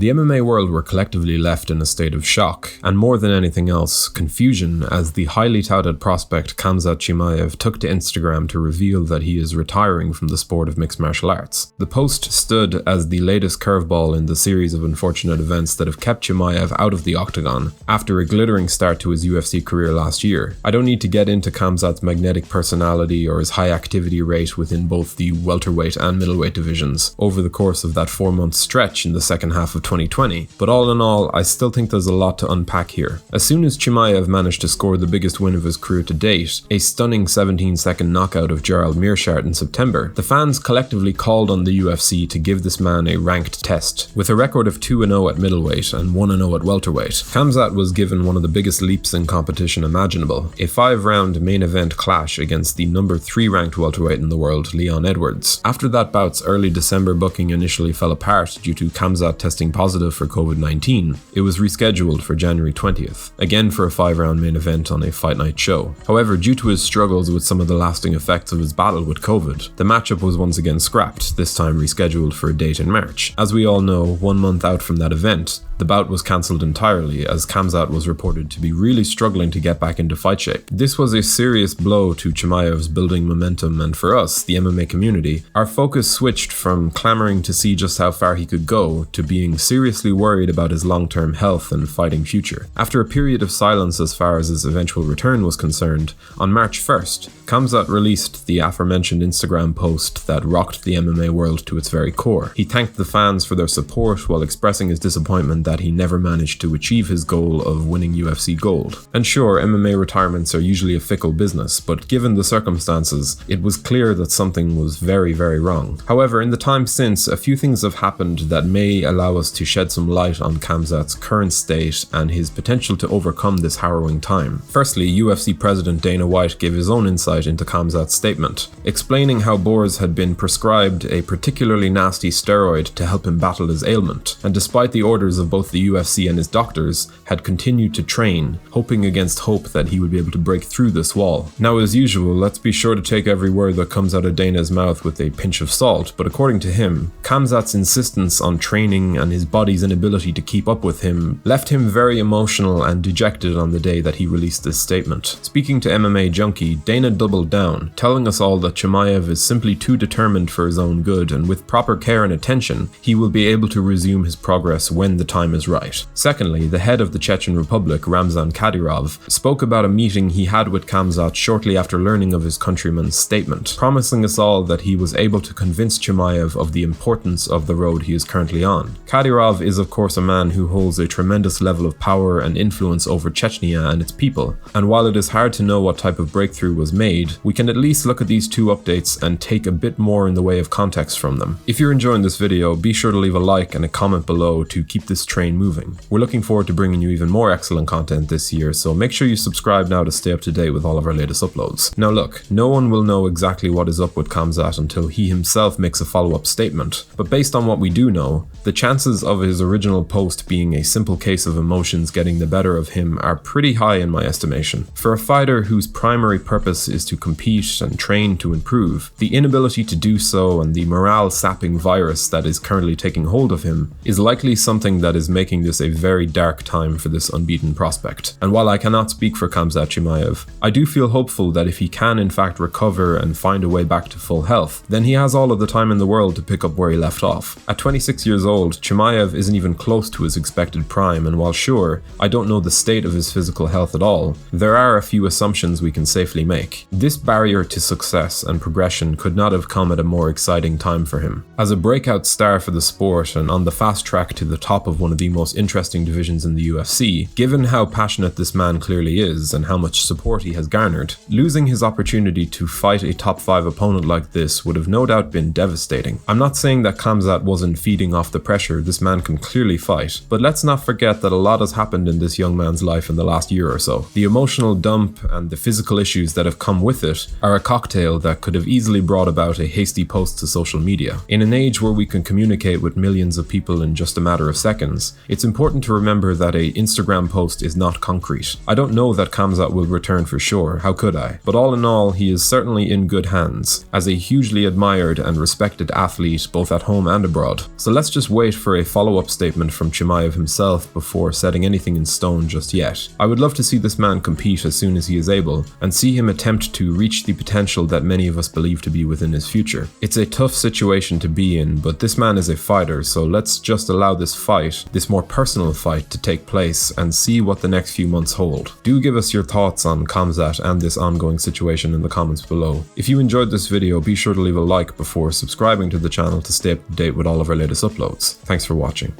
The MMA world were collectively left in a state of shock, and more than anything else, confusion, as the highly touted prospect Khamzat Chimaev took to Instagram to reveal that he is retiring from the sport of mixed martial arts. The post stood as the latest curveball in the series of unfortunate events that have kept Chimaev out of the octagon after a glittering start to his UFC career last year. I don't need to get into Khamzat's magnetic personality or his high activity rate within both the welterweight and middleweight divisions over the course of that 4-month stretch in the second half of 2020, but all in all, I still think there's a lot to unpack here. As soon as Chimaev managed to score the biggest win of his career to date, a stunning 17-second knockout of Gerald Meerschaert in September, the fans collectively called on the UFC to give this man a ranked test. With a record of 2-0 at middleweight and 1-0 at welterweight, Khamzat was given one of the biggest leaps in competition imaginable, a 5-round main event clash against the number 3 ranked welterweight in the world, Leon Edwards. After that bout's early December booking initially fell apart due to Khamzat testing positive for COVID-19, it was rescheduled for January 20th, again for a 5-round main event on a fight night show. However, due to his struggles with some of the lasting effects of his battle with COVID, the matchup was once again scrapped, this time rescheduled for a date in March. As we all know, 1 month out from that event, the bout was cancelled entirely as Khamzat was reported to be really struggling to get back into fight shape. This was a serious blow to Chimaev's building momentum, and for us, the MMA community, our focus switched from clamoring to see just how far he could go to being seriously worried about his long-term health and fighting future. After a period of silence as far as his eventual return was concerned, on March 1st, Khamzat released the aforementioned Instagram post that rocked the MMA world to its very core. He thanked the fans for their support while expressing his disappointment that he never managed to achieve his goal of winning UFC gold. And sure, MMA retirements are usually a fickle business, but given the circumstances, it was clear that something was very, very wrong. However, in the time since, a few things have happened that may allow us to shed some light on Khamzat's current state and his potential to overcome this harrowing time. Firstly, UFC President Dana White gave his own insight into Khamzat's statement, explaining how Boers had been prescribed a particularly nasty steroid to help him battle his ailment, and despite the orders of both the UFC and his doctors, had continued to train, hoping against hope that he would be able to break through this wall. Now, as usual, let's be sure to take every word that comes out of Dana's mouth with a pinch of salt, but according to him, Khamzat's insistence on training and his body's inability to keep up with him left him very emotional and dejected on the day that he released this statement. Speaking to MMA Junkie, Dana doubled down, telling us all that Chimaev is simply too determined for his own good, and with proper care and attention, he will be able to resume his progress when the time is right. Secondly, the head of the Chechen Republic, Ramzan Kadyrov, spoke about a meeting he had with Khamzat shortly after learning of his countryman's statement, promising us all that he was able to convince Chimaev of the importance of the road he is currently on. Kadyrov is of course a man who holds a tremendous level of power and influence over Chechnya and its people, and while it is hard to know what type of breakthrough was made, we can at least look at these two updates and take a bit more in the way of context from them. If you're enjoying this video, be sure to leave a like and a comment below to keep this train moving. We're looking forward to bringing you even more excellent content this year, so make sure you subscribe now to stay up to date with all of our latest uploads. Now look, no one will know exactly what is up with Khamzat until he himself makes a follow-up statement, but based on what we do know, the chances of his original post being a simple case of emotions getting the better of him are pretty high in my estimation. For a fighter whose primary purpose is to compete and train to improve, the inability to do so and the morale-sapping virus that is currently taking hold of him is likely something that is making this a very dark time for this unbeaten prospect. And while I cannot speak for Khamzat Chimaev, I do feel hopeful that if he can in fact recover and find a way back to full health, then he has all of the time in the world to pick up where he left off. At 26 years old, Chimaev isn't even close to his expected prime, and while sure, I don't know the state of his physical health at all, there are a few assumptions we can safely make. This barrier to success and progression could not have come at a more exciting time for him. As a breakout star for the sport and on the fast track to the top of one of the most interesting divisions in the UFC, given how passionate this man clearly is and how much support he has garnered, losing his opportunity to fight a top 5 opponent like this would have no doubt been devastating. I'm not saying that Khamzat wasn't feeding off the pressure, this man can clearly fight, but let's not forget that a lot has happened in this young man's life in the last year or so. The emotional dump and the physical issues that have come with it are a cocktail that could have easily brought about a hasty post to social media. In an age where we can communicate with millions of people in just a matter of seconds, things. It's important to remember that a Instagram post is not concrete. I don't know that Khamzat will return for sure, how could I? But all in all, he is certainly in good hands, as a hugely admired and respected athlete both at home and abroad. So let's just wait for a follow-up statement from Chimaev himself before setting anything in stone just yet. I would love to see this man compete as soon as he is able, and see him attempt to reach the potential that many of us believe to be within his future. It's a tough situation to be in, but this man is a fighter, so let's just allow this fight, this more personal fight, to take place and see what the next few months hold. Do give us your thoughts on Khamzat and this ongoing situation in the comments below. If you enjoyed this video, be sure to leave a like before subscribing to the channel to stay up to date with all of our latest uploads. Thanks for watching.